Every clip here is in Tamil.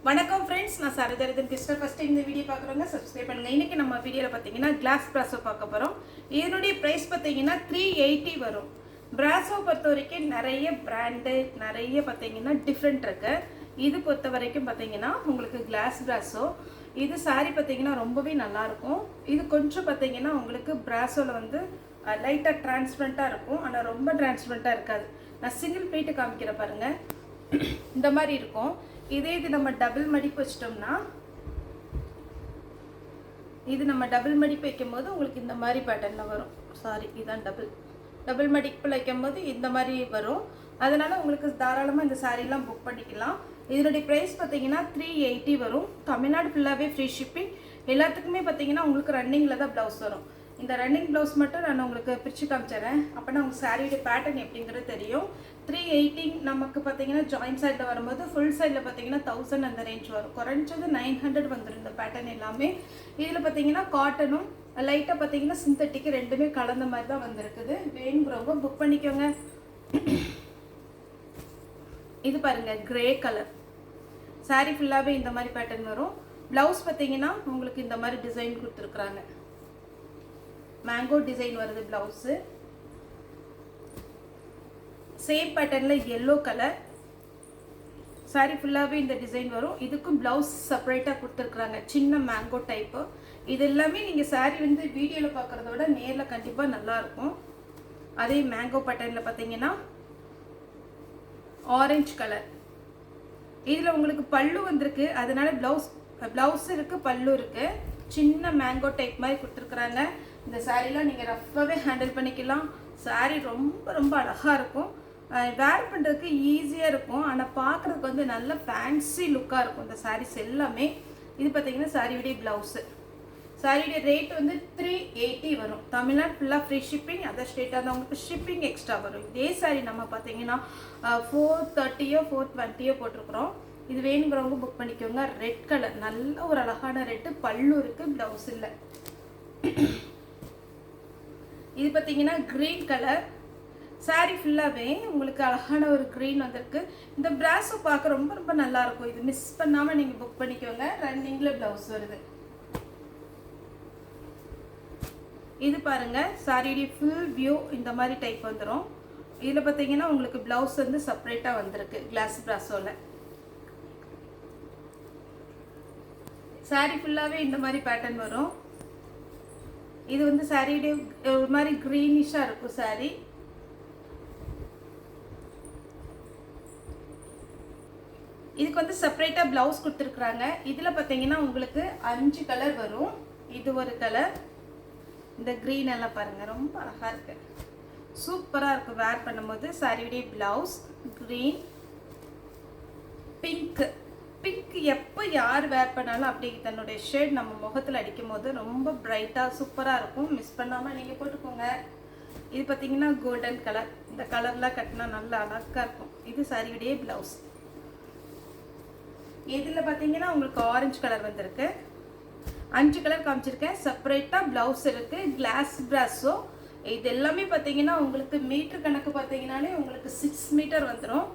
வணக்கம் ஃப்ரெண்ட்ஸ், நான் சரதரதன் கிருஷ்ணர். ஃபர்ஸ்ட் இந்த வீடியோ பார்க்குறவங்க சப்ஸ்கிரைப் பண்ணுங்க. இன்னைக்கு நம்ம வீடியோவில் பார்த்தீங்கன்னா கிளாஸ் பிராசோ பார்க்க போகிறோம். இதனுடைய ப்ரைஸ் பார்த்தீங்கன்னா 380 வரும். பிராசோ பொறுத்த வரைக்கும் நிறைய பிராண்டு நிறைய பார்த்தீங்கன்னா டிஃப்ரெண்ட் இருக்கு. இது பொறுத்த வரைக்கும் பார்த்தீங்கன்னா உங்களுக்கு கிளாஸ் பிராசோ இது சாரி பார்த்தீங்கன்னா ரொம்பவே நல்லாயிருக்கும். இது கொஞ்சம் பார்த்தீங்கன்னா உங்களுக்கு பிராசோவில் வந்து லைட்டாக டிரான்ஸ்பரண்ட்டாக இருக்கும், ஆனால் ரொம்ப டிரான்ஸ்பரண்ட்டாக இருக்காது. நான் சிங்கிள் ப்ளீட்டு காமிக்கிற பாருங்க, இந்த மாதிரி இருக்கும். இதே இது நம்ம டபுள் மடிப்பு வச்சிட்டோம்னா, இது நம்ம டபுள் மடிப்பு வைக்கும் போது உங்களுக்கு இந்த மாதிரி பேட்டர்னில் வரும். சாரி, இதுதான் டபுள் மடிப்பில் வைக்கும் போது இந்த மாதிரி வரும். அதனால உங்களுக்கு தாராளமாக இந்த சாரீலாம் புக் பண்ணிக்கலாம். இதனுடைய ப்ரைஸ் பார்த்தீங்கன்னா 380 வரும். தமிழ்நாடு ஃபுல்லாகவே ஃப்ரீ ஷிப்பிங். எல்லாத்துக்குமே பார்த்தீங்கன்னா உங்களுக்கு ரன்னிங்கில் தான் ப்ளவுஸ் வரும். இந்த ரன்னிங் ப்ளவுஸ் மட்டும் நான் உங்களுக்கு பிரித்து காமிச்சிடுறேன், அப்போனா உங்கள் சாரியோட பேட்டர்ன் எப்படிங்கிறது தெரியும். 380 நமக்கு பார்த்தீங்கன்னா ஜாயின்ட் சைடில் வரும்போது ஃபுல் சைடில் பார்த்தீங்கன்னா 1000 அந்த ரேஞ்ச் வரும். குறைஞ்சது 900 வந்துடும் இந்த பேட்டர்ன் எல்லாமே. இதில் பார்த்தீங்கன்னா காட்டனும் லைட்டாக பார்த்தீங்கன்னா சிந்தட்டிக்கு ரெண்டுமே கலந்த மாதிரி தான் வந்திருக்குது. வேணுங்கிறவங்க புக் பண்ணிக்கோங்க. இது பாருங்கள், கிரே கலர் சாரி ஃபுல்லாகவே இந்த மாதிரி பேட்டர்ன் வரும். ப்ளவுஸ் பார்த்தீங்கன்னா உங்களுக்கு இந்த மாதிரி டிசைன் கொடுத்துருக்குறாங்க, மேங்கோ டிசைன் வருது ப்ளவுஸு. சேம் பேட்டர்னில் எல்லோ கலர் சாரி ஃபுல்லாகவே இந்த டிசைன் வரும். இதுக்கும் ப்ளவுஸ் செப்பரேட்டாக கொடுத்துருக்குறாங்க, சின்ன மேங்கோ டைப்பு. இது எல்லாமே நீங்கள் சாரி வந்து வீடியோவில் பார்க்குறத விட நேரில் கண்டிப்பாக நல்லாயிருக்கும். அதே மேங்கோ பேட்டர்னில் பார்த்தீங்கன்னா ஆரஞ்சு கலர். இதில் உங்களுக்கு பல்லு வந்திருக்கு, அதனால ப்ளவுஸ் இருக்குது, பல்லு இருக்குது. சின்ன மேங்கோ டைப் மாதிரி கொடுத்துருக்குறாங்க. இந்த சாரீலாம் நீங்கள் ரஃப்பாகவே ஹேண்டில் பண்ணிக்கலாம். சாரீ ரொம்ப ரொம்ப அழகாக இருக்கும், வேர் பண்ணுறதுக்கு ஈஸியாக இருக்கும், ஆனால் பார்க்குறதுக்கு வந்து நல்ல ஃபேன்சி லுக்காக இருக்கும் இந்த சாரீஸ் எல்லாமே. இது பார்த்தீங்கன்னா சாரியுடைய ப்ளவுஸு. சாரியுடைய ரேட் வந்து 380 வரும். தமிழ்நாடு ஃபுல்லாக ஃப்ரீ ஷிப்பிங். அதர் ஸ்டேட்டாக இருந்தால் உங்களுக்கு ஷிப்பிங் எக்ஸ்ட்ரா வரும். இதே சாரி நம்ம பார்த்தீங்கன்னா 430 420 போட்டிருக்கிறோம். இது வேணுங்கிறவங்க புக் பண்ணிக்கோங்க. ரெட் கலர், நல்ல ஒரு அழகான ரெட்டு, பல்லு இருக்குது, ப்ளவுஸ் இல்லை. இது பார்த்தீங்கன்னா க்ரீன் கலர் சாரி ஃபுல்லாகவே உங்களுக்கு அழகான ஒரு க்ரீன் வந்திருக்கு. இந்த பிராஸோ பார்க்க ரொம்ப ரொம்ப நல்லாயிருக்கும். இது மிஸ் பண்ணாமல் நீங்கள் புக் பண்ணிக்கோங்க. ரன்னிங்கில் ப்ளவுஸ் வருது. இது பாருங்கள், சாரியுடைய ஃபுல் வியூ இந்த மாதிரி டைப் வந்துடும். இதில் பார்த்தீங்கன்னா உங்களுக்கு ப்ளவுஸ் வந்து செப்பரேட்டாக வந்திருக்கு கிளாஸ் பிராஸோவில். சாரி ஃபுல்லாகவே இந்த மாதிரி பேட்டர்ன் வரும். இது வந்து சாரியுடைய ஒரு மாதிரி க்ரீனிஷாக இருக்கும் சாரி. இதுக்கு வந்து செப்பரேட்டாக ப்ளவுஸ் கொடுத்துருக்குறாங்க. இதில் பார்த்தீங்கன்னா உங்களுக்கு 5 கலர் வரும். இது ஒரு கலர், இந்த க்ரீன் எல்லாம் பாருங்கள் ரொம்ப அழகாக இருக்குது, சூப்பராக இருக்கும் வேர் பண்ணும்போது. சாரியுடைய ப்ளவுஸ் க்ரீன், பிங்க்கு. பிங்க் எப்போ யார் வேர் பண்ணாலும் அப்படி தன்னுடைய ஷேட் நம்ம முகத்தில் அடிக்கும் போது ரொம்ப பிரைட்டாக சூப்பராக இருக்கும். மிஸ் பண்ணாமல் நீங்கள் போட்டுக்கோங்க. இது பார்த்தீங்கன்னா கோல்டன் கலர். இந்த கலர்லாம் கட்டினா நல்லா அழகாக இருக்கும். இது சாரியுடைய ப்ளவுஸ். இதில் பார்த்தீங்கன்னா உங்களுக்கு ஆரஞ்சு கலர் வந்திருக்கு. 5 கலர் காமிச்சிருக்கேன். செப்பரேட்டாக ப்ளவுஸ் இருக்குது. கிளாஸ் பிராஸோ இது எல்லாமே பார்த்தீங்கன்னா உங்களுக்கு மீட்டர் கணக்கு பார்த்தீங்கன்னாலே உங்களுக்கு 6 மீட்டர் வந்துடும்.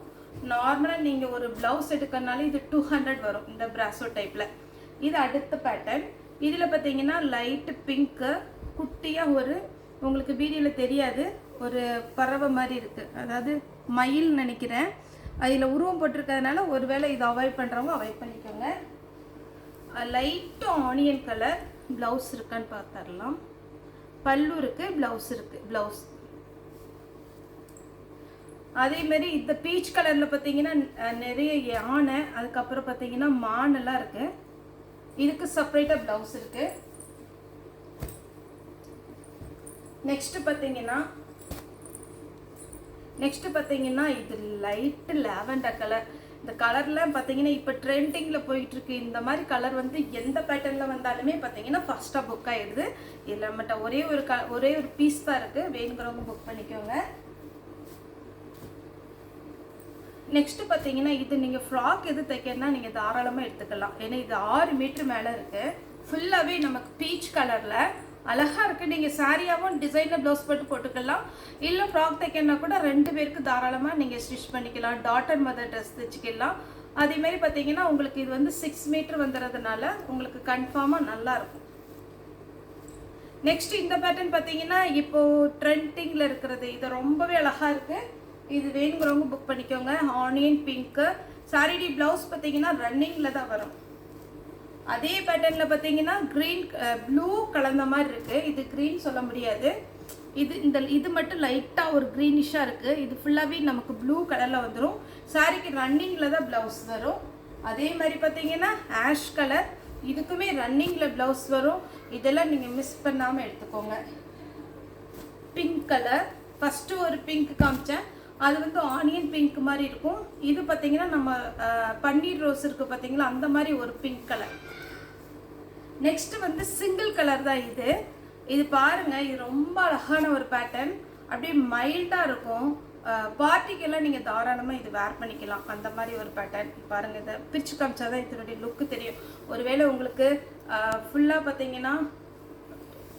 நார்மலாக நீங்கள் ஒரு ப்ளவுஸ் எடுக்கிறனால இது 200 வரும் இந்த பிராஸோ டைப்பில். இது அடுத்த பேட்டர்ன். இதில் பார்த்தீங்கன்னா லைட்டு பிங்க்கு, குட்டியாக ஒரு உங்களுக்கு வீடியோவில் தெரியாது, ஒரு பறவை மாதிரி இருக்குது, அதாவது மயில் நினைக்கிறேன். அதில் உருவம் போட்டிருக்கிறதுனால ஒருவேளை இதை அவாய்ட் பண்ணுறவங்க அவாய்ட் பண்ணிக்கோங்க. Light onion colour. ப்ளவுஸ் இருக்கான்னு பார்த்துடலாம். பல்லு இருக்குது, ப்ளவுஸ் இருக்குது. ப்ளவுஸ் அதேமாரி இந்த பீச் கலரில் பார்த்தீங்கன்னா நிறைய யானை, அதுக்கப்புறம் பார்த்தீங்கன்னா மானெல்லாம் இருக்குது. இதுக்கு செப்பரேட்டாக ப்ளவுஸ் இருக்குது. நெக்ஸ்ட்டு பார்த்தீங்கன்னா இது லைட்டு லேவண்டர் கலர். இந்த கலர்லாம் பார்த்தீங்கன்னா இப்போ ட்ரெண்டிங்கில் போயிட்டுருக்கு. இந்த மாதிரி கலர் வந்து எந்த பேட்டர்னில் வந்தாலுமே பார்த்தீங்கன்னா ஃபஸ்ட்டாக புக் ஆகிடுது. இதில் மட்டும் ஒரே ஒரு பீஸ் தான் இருக்குது. வேணுங்கிறவங்க புக் பண்ணிக்கோங்க. நெக்ஸ்ட்டு பார்த்தீங்கன்னா இது நீங்கள் ஃப்ராக் எது தைக்கிறதுனா நீங்கள் தாராளமாக எடுத்துக்கலாம். ஏன்னா இது 6 மீட்டர் மேலே இருக்குது. ஃபுல்லாகவே நமக்கு பீச் கலரில் அழகாக இருக்குது. நீங்கள் சாரியாகவும் டிசைனர் ப்ளவுஸ் போட்டுக்கலாம். இல்லை ஃப்ராக் தைக்கணும்னா கூட 2 பேருக்கு தாராளமாக நீங்கள் ஸ்டிச் பண்ணிக்கலாம். டாட்டர் மதர் ட்ரெஸ் தைச்சிக்கலாம். அதேமாரி பார்த்தீங்கன்னா உங்களுக்கு இது வந்து 6 மீட்டர் வந்துடுறதுனால உங்களுக்கு கன்ஃபார்மாக நல்லாயிருக்கும். நெக்ஸ்ட் இந்த பேட்டர்ன் பார்த்தீங்கன்னா இப்போது ட்ரெண்டிங்கில் இருக்கிறது. இது ரொம்பவே அழகாக இருக்குது. இது வேணுங்கிறவங்க புக் பண்ணிக்கோங்க. ஆனியன் பிங்க்கு சாரிடி ப்ளவுஸ் பார்த்தீங்கன்னா ரன்னிங்கில் தான் வரும். அதே பேட்டர்னில் பார்த்தீங்கன்னா க்ரீன் ப்ளூ கலந்த மாதிரி இருக்குது. இது க்ரீன் சொல்ல முடியாது. இது மட்டும் லைட்டாக ஒரு க்ரீனிஷாக இருக்குது. இது ஃபுல்லாகவே நமக்கு ப்ளூ கலரில் வந்துடும். சாரிக்கு ரன்னிங்கில் தான் ப்ளவுஸ் வரும். அதே மாதிரி பார்த்தீங்கன்னா ஆஷ் கலர், இதுக்குமே ரன்னிங்கில் ப்ளவுஸ் வரும். இதெல்லாம் நீங்கள் மிஸ் பண்ணாமல் எடுத்துக்கோங்க. பிங்க் கலர், ஃபஸ்ட்டு ஒரு பிங்க் காமிச்சேன், அது வந்து ஆனியன் பிங்க் மாதிரி இருக்கும். இது பார்த்தீங்கன்னா நம்ம பன்னீர் ரோஸ் இருக்குது பார்த்தீங்களா, அந்த மாதிரி ஒரு பிங்க் கலர். நெக்ஸ்ட் வந்து சிங்கிள் கலர் தான் இது பாருங்கள். இது ரொம்ப அழகான ஒரு பேட்டர்ன், அப்படியே மைல்டாக இருக்கும். பார்ட்டிக்கெல்லாம் நீங்கள் தாராளமாக இது வேர் பண்ணிக்கலாம். அந்த மாதிரி ஒரு பேட்டர்ன் பாருங்கள். இதை பிரித்து காமிச்சாதான் இதனுடைய லுக்கு தெரியும். ஒருவேளை உங்களுக்கு ஃபுல்லாக பார்த்தீங்கன்னா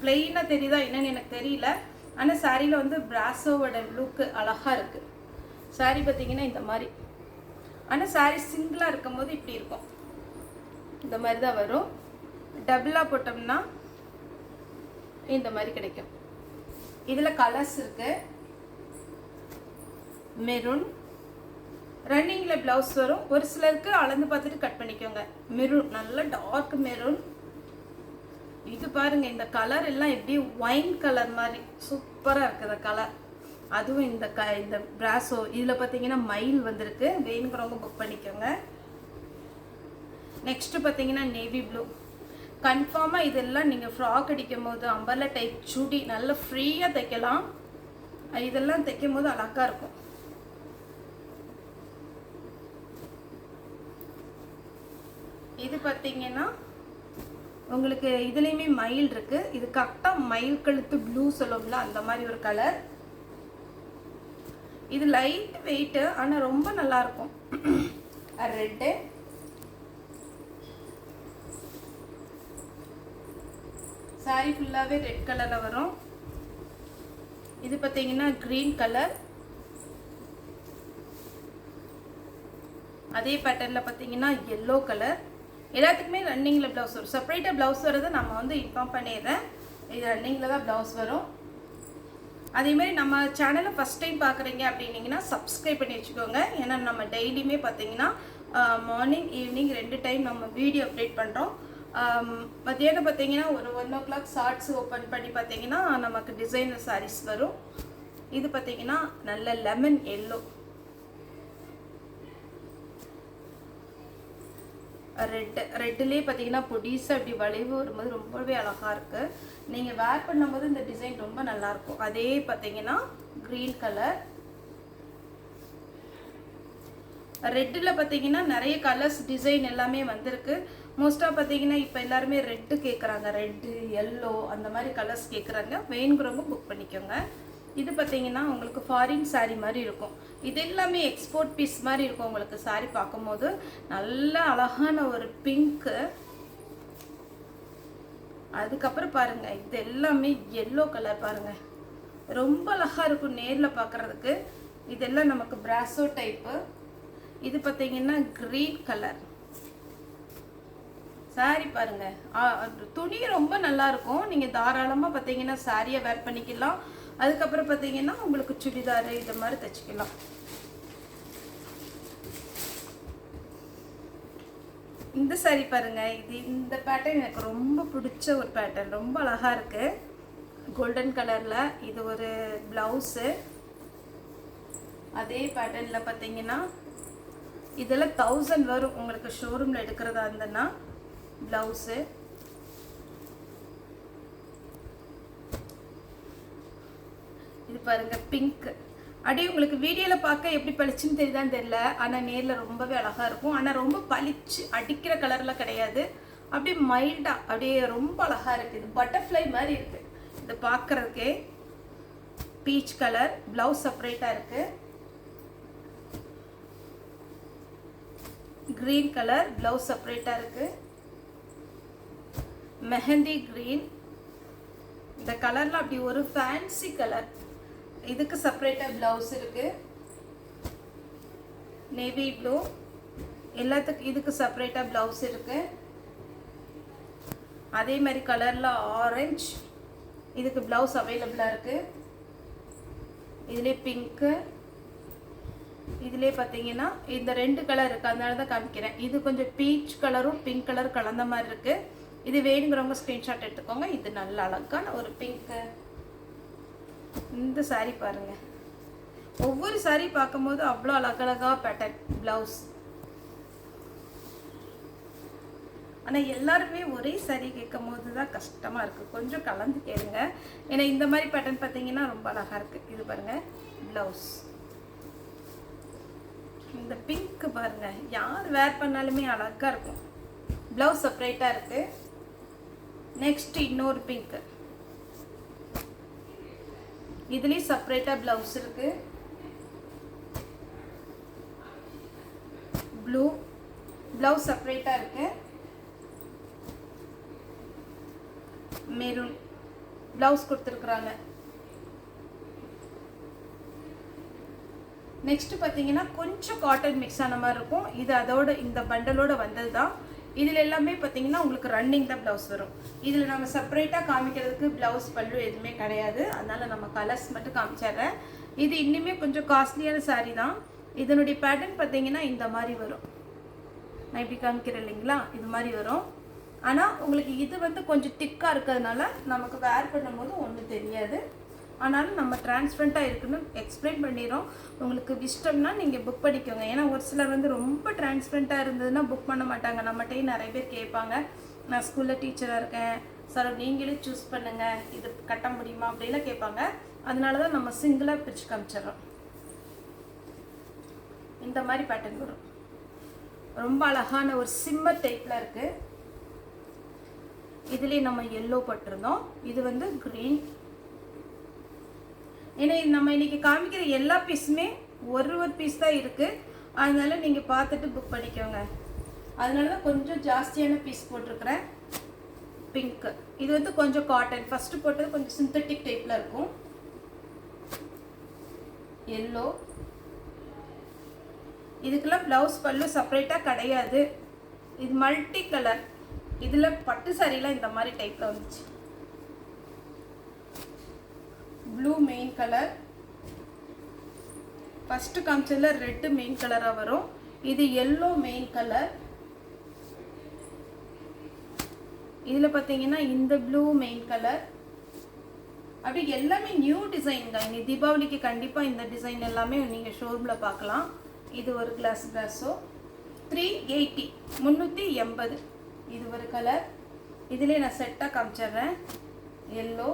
பிளெயினாக தெரியுதா என்னன்னு எனக்கு தெரியல. ஆனால் சாரியில் வந்து பிராஸோவோட லுக்கு அழகாக இருக்குது. சாரி பார்த்தீங்கன்னா இந்த மாதிரி. ஆனால் சாரி சிங்கிளாக இருக்கும் போது இப்படி இருக்கும். இந்த மாதிரி தான் வரும். டபுளாக போட்டோம்னா இந்த மாதிரி கிடைக்கும். இதில் கலர்ஸ் இருக்கு. மெரூன் ரன்னிங்கில் ப்ளவுஸ் வரும். ஒரு சிலருக்கு அளந்து பார்த்துட்டு கட் பண்ணிக்கோங்க. மெரூன் நல்ல டார்க் மெரூன். இது பாருங்க, இந்த கலர் எல்லாம் எப்படி ஒயின் கலர் மாதிரி சூப்பராக இருக்குது கலர். அதுவும் இந்த பிராஸோ இதில் பார்த்தீங்கன்னா மயில் வந்திருக்கு. வேணுங்கிறவங்க புக் பண்ணிக்கோங்க. நெக்ஸ்ட்டு பார்த்தீங்கன்னா நேவி ப்ளூ. கன்ஃபார்மாக இதெல்லாம் நீங்கள் ஃப்ராக் அடிக்கும் போது அம்பர்லா டைப் சுடி நல்லா ஃப்ரீயாக தைக்கலாம். இதெல்லாம் தைக்கும் போது அழகாக இருக்கும். இது பார்த்தீங்கன்னா உங்களுக்கு இதுலேயுமே மயில் இருக்குது. இது கரெக்டாக மயில் கழுத்து ப்ளூ சொல்லுவோம்ல, அந்த மாதிரி ஒரு கலர். இது லைட் வெயிட்டு, ஆனால் ரொம்ப நல்லாயிருக்கும். ரெட்டு, சாரி ஃபுல்லாகவே ரெட் கலரில் வரும். இது பார்த்தீங்கன்னா க்ரீன் கலர். அதே பேட்டர்னில் பார்த்தீங்கன்னா எல்லோ கலர். எல்லாத்துக்குமே ரன்னிங்கில் ப்ளவுஸ் வரும். செப்பரேட்டாக ப்ளவுஸ் வர்றது நம்ம வந்து இன்ஃபார்ம் பண்ணிடுறேன். இது ரன்னிங்கில் தான் ப்ளவுஸ் வரும். அதேமாதிரி நம்ம சேனலை ஃபஸ்ட் டைம் பார்க்குறீங்க அப்படின்னீங்கன்னா சப்ஸ்கிரைப் பண்ணி வச்சுக்கோங்க. ஏன்னா நம்ம டெய்லியுமே பார்த்தீங்கன்னா மார்னிங் ஈவினிங் 2 டைம் நம்ம வீடியோ அப்டேட் பண்ணுறோம். மத்தியானம் பார்த்தீங்கன்னா ஒரு 1 o'clock ஷார்ட்ஸ் ஓப்பன் பண்ணி பார்த்தீங்கன்னா நமக்கு டிசைனர் சாரீஸ் வரும். இது பார்த்தீங்கன்னா நல்ல லெமன் எல்லோ, ரெட்டுலேயே பார்த்தீங்கன்னா பொடிசாக அப்படி வளைவு வரும்போது ரொம்பவே அழகாக இருக்குது. நீங்கள் வேர் பண்ணும்போது இந்த டிசைன் ரொம்ப நல்லாயிருக்கும். அதே பார்த்தீங்கன்னா க்ரீன் கலர். ரெட்டில் பார்த்தீங்கன்னா நிறைய கலர்ஸ் டிசைன் எல்லாமே வந்திருக்கு. மோஸ்ட்டாக பார்த்தீங்கன்னா இப்போ எல்லாருமே ரெட்டு கேட்குறாங்க. ரெட்டு, எல்லோ அந்த மாதிரி கலர்ஸ் கேட்குறாங்க. வேணுங்கிறவங்க புக் பண்ணிக்கோங்க. இது பார்த்தீங்கன்னா உங்களுக்கு ஃபாரின் சாரீ மாதிரி இருக்கும். இது எல்லாமே எக்ஸ்போர்ட் பீஸ் மாதிரி இருக்கும். உங்களுக்கு சாரீ பார்க்கும்போது நல்ல அழகான ஒரு பிங்க்கு. அதுக்கப்புறம் பாருங்கள், இது எல்லாமே எல்லோ கலர் பாருங்கள், ரொம்ப அழகாக இருக்கும் நேரில் பார்க்குறதுக்கு. இதெல்லாம் நமக்கு பிராஸோ டைப்பு. இது பார்த்தீங்கன்னா க்ரீன் கலர். சாரி பாருங்க, துணி ரொம்ப நல்லா இருக்கும். நீங்கள் தாராளமாக பார்த்தீங்கன்னா சாரியை வேர் பண்ணிக்கலாம். அதுக்கப்புறம் பார்த்தீங்கன்னா உங்களுக்கு சுடிதார் இது மாதிரி தைச்சிக்கலாம். இந்த சாரி பாருங்க, இந்த பேட்டர்ன் எனக்கு ரொம்ப பிடிச்ச ஒரு பேட்டர்ன். ரொம்ப அழகாக இருக்கு. கோல்டன் கலரில் இது ஒரு ப்ளவுஸு. அதே பேட்டர்னில் பார்த்தீங்கன்னா இதெல்லாம் 1000 வரும் உங்களுக்கு ஷோரூமில் எடுக்கிறதா இருந்ததுன்னா. ப்ளவுஸு இது பாருங்க பிங்க். அப்படியே உங்களுக்கு வீடியோவில் பார்க்க எப்படி பளிச்சுன்னு தெரியுதான்னு தெரியல, ஆனால் நேரில் ரொம்பவே அழகாக இருக்கும். ஆனால் ரொம்ப பளிச்சு அடிக்கிற கலரில் கிடையாது. அப்படியே மைல்டாக அப்படியே ரொம்ப அழகாக இருக்குது. பட்டர்ஃப்ளை மாதிரி இருக்குது இது பார்க்குறதுக்கே. பீச் கலர், ப்ளவுஸ் செப்பரேட்டாக இருக்குது. க்ரீன் கலர், ப்ளவுஸ் செப்பரேட்டாக இருக்குது. மெஹந்தி க்ரீன், இந்த கலரில் அப்படி ஒரு ஃபேன்சி கலர். இதுக்கு செப்பரேட்டாக ப்ளவுஸ் இருக்குது. நேவி ப்ளூ, எல்லாத்துக்கும் இதுக்கு செப்பரேட்டாக ப்ளவுஸ் இருக்குது. அதே மாதிரி கலரில் ஆரஞ்சு இதுக்கு ப்ளவுஸ் அவைலபிளாக இருக்குது. இதிலே பிங்க்கு, இதிலே பார்த்தீங்கன்னா இந்த 2 கலர் இருக்குது, அதனால தான் காமிக்கிறேன். இது கொஞ்சம் பீச் கலரும் பிங்க் கலர் கலந்த மாதிரி இருக்குது. இது வேணுங்கிறவங்க ஸ்க்ரீன்ஷாட் எடுத்துக்கோங்க. இது நல்ல அழகான ஒரு பிங்க்கு. இந்த சாரீ பாருங்கள், ஒவ்வொரு சாரீ பார்க்கும்போது அவ்வளோ அழகழகாக பேட்டர்ன் ப்ளவுஸ். ஆனால் எல்லாருமே ஒரே சாரீ கேட்கும் போது தான் கஷ்டமாக இருக்குது. கொஞ்சம் கலந்து கேளுங்க. ஏன்னா இந்த மாதிரி பேட்டர்ன் பார்த்தீங்கன்னா ரொம்ப அழகாக இருக்குது. இது பாருங்கள் ப்ளவுஸ். இந்த பிங்க்கு பாருங்கள், யார் வேர் பண்ணாலுமே அழகாக இருக்கும். ப்ளவுஸ் செப்பரேட்டாக இருக்குது. நெக்ஸ்ட் இன்னொரு பிங்க்கு, இதுலேயும் செப்பரேட்டாக ப்ளவுஸ் இருக்குது. ப்ளூ ப்ளவுஸ் செப்பரேட்டாக இருக்குது. மெரூன் ப்ளவுஸ் கொடுத்துருக்குறாங்க. நெக்ஸ்ட் பார்த்தீங்கன்னா கொஞ்சம் காட்டன் மிக்ஸ் ஆன மாதிரி இருக்கும். இது அதோட இந்த பண்டலோட வந்தது தான். இதில் எல்லாமே பார்த்தீங்கன்னா உங்களுக்கு ரன்னிங் தான் ப்ளவுஸ் வரும். இதில் நம்ம செப்பரேட்டாக காமிக்கிறதுக்கு ப்ளவுஸ் பல்லு எதுவுமே கிடையாது. அதனால் நம்ம கலர்ஸ் மட்டும் காமிச்சிடுறேன். இது இன்னுமே கொஞ்சம் காஸ்ட்லியான சாரீ தான். இதனுடைய பேட்டர்ன் பார்த்தீங்கன்னா இந்த மாதிரி வரும். நான் இப்படி காமிக்கிறேன் இல்லைங்களா, இது மாதிரி வரும். ஆனால் உங்களுக்கு இது வந்து கொஞ்சம் திக்காக இருக்கிறதுனால நமக்கு வேர் பண்ணும்போது ஒன்றும் தெரியாது. ஆனாலும் நம்ம டிரான்ஸ்பரண்ட்டாக இருக்குன்னு எக்ஸ்பிளைன் பண்ணிடுறோம். உங்களுக்கு இஷ்டம்னா நீங்கள் புக் பண்ணிக்கோங்க. ஏன்னா ஒரு சிலர் வந்து ரொம்ப டிரான்ஸ்பரண்ட்டாக இருந்ததுன்னா புக் பண்ண மாட்டாங்க. நம்மகிட்டையும் நிறைய பேர் கேட்பாங்க, நான் ஸ்கூலில் டீச்சராக இருக்கேன் சார், நீங்களே சூஸ் பண்ணுங்கள், இது கட்ட முடியுமா அப்படிலாம் கேட்பாங்க. அதனால தான் நம்ம சிங்கிளாக பிரித்து காமிச்சிடுறோம். இந்த மாதிரி பேட்டர்ன் வரும். ரொம்ப அழகான ஒரு சிம்மர் டைப்பில் இருக்குது. இதுலேயே நம்ம எல்லோ போட்டிருந்தோம். இது வந்து க்ரீன். ஏன்னா நம்ம இன்னைக்கு காமிக்கிற எல்லா பீஸுமே ஒரு பீஸ் தான் இருக்குது. அதனால நீங்கள் பார்த்துட்டு புக் பண்ணிக்கோங்க. அதனால தான் கொஞ்சம் ஜாஸ்தியான பீஸ் போட்டிருக்கிறேன். பிங்க்கு இது வந்து கொஞ்சம் காட்டன். ஃபஸ்ட்டு போட்டது கொஞ்சம் சிந்தட்டிக் டைப்பில் இருக்கும். எல்லோ இதுக்கெல்லாம் ப்ளவுஸ் பல்லு செப்பரேட்டாக கிடையாது. இது மல்டி கலர். இதில் பட்டு சாரிலாம் இந்த மாதிரி டைப்பில் வந்துச்சு. Blue main colour. ஃபஸ்ட்டு காமிச்சதில் ரெட்டு மெயின் கலராக வரும். இது எல்லோ மெயின் கலர். இதில் பார்த்தீங்கன்னா இந்த ப்ளூ மெயின் கலர். அப்படி எல்லாமே நியூ டிசைன் தான். இனி தீபாவளிக்கு கண்டிப்பாக இந்த டிசைன் எல்லாமே நீங்கள் ஷோரூமில் பார்க்கலாம். இது ஒரு கிளாஸ் ப்ராஸோ 380 380. இது ஒரு கலர். இதிலே நான் செட்டாக காமிச்சிடுறேன். எல்லோ,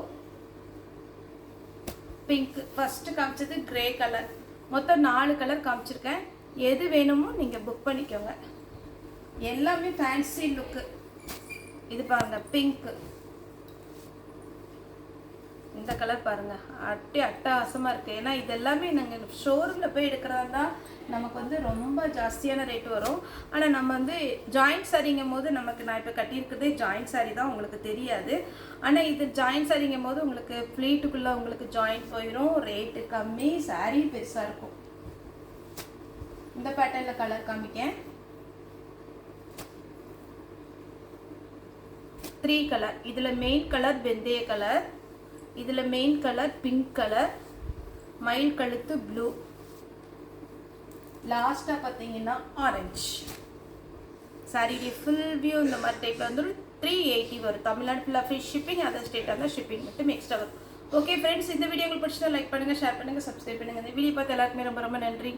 பிங்க், ஃபஸ்ட்டு காமிச்சது கிரே கலர். மொத்தம் 4 கலர் காமிச்சிருக்கேன். எது வேணுமோ நீங்கள் புக் பண்ணிக்கோங்க. எல்லாமே ஃபேன்சி லுக்கு. இது பாருங்கள் பிங்க்கு. இந்த கலர் பாருங்கள், அட்டகாசமாக இருக்குது. ஏன்னா இது எல்லாமே நாங்கள் ஷோரூமில் போய் எடுக்கிறதா இருந்தால் நமக்கு வந்து ரொம்ப ஜாஸ்தியான ரேட் வரும். ஆனால் நம்ம வந்து ஜாயிண்ட் சாரிங்கும் போது நமக்கு, நான் இப்போ கட்டியிருக்கிறதே ஜாயிண்ட் சாரி தான், உங்களுக்கு தெரியாது. ஆனால் இது ஜாயிண்ட் சாரிங்கும் போது உங்களுக்கு ஃப்ளீட்டுக்குள்ளே உங்களுக்கு ஜாயிண்ட் போயிடும், ரேட்டு கம்மி, சாரி பெருசாக இருக்கும். இந்த பேட்டர்னில் கலர் காமிக்கேன். 3 கலர். இதில் மெயின் கலர் வெந்தய கலர். இதில் மெயின் கலர் பிங்க் கலர், மயில் கழுத்து ப்ளூ, லாஸ்ட்டாக பார்த்தீங்கன்னா ஆரஞ்சு. சாரியுடைய ஃபுல் வியூ இந்த மாதிரி டைப்பில் வந்து 380 வரும். தமிழ்நாடு ஃபுல்லாக ஃப்ரீ ஷிப்பிங், அதர் ஸ்டேட்டாக இருந்தால் ஷிப்பிங் மட்டும் எக்ஸ்ட்ரா வரும். ஓகே ஃப்ரெண்ட்ஸ், இந்த வீடியோ உங்களுக்கு பிடிச்சா லைக் பண்ணுங்கள், ஷேர் பண்ணுங்கள், சப்ஸ்கிரைப் பண்ணுங்கள். இந்த வீடியோ பார்த்து எல்லாருக்குமே ரொம்ப ரொம்ப நன்றி.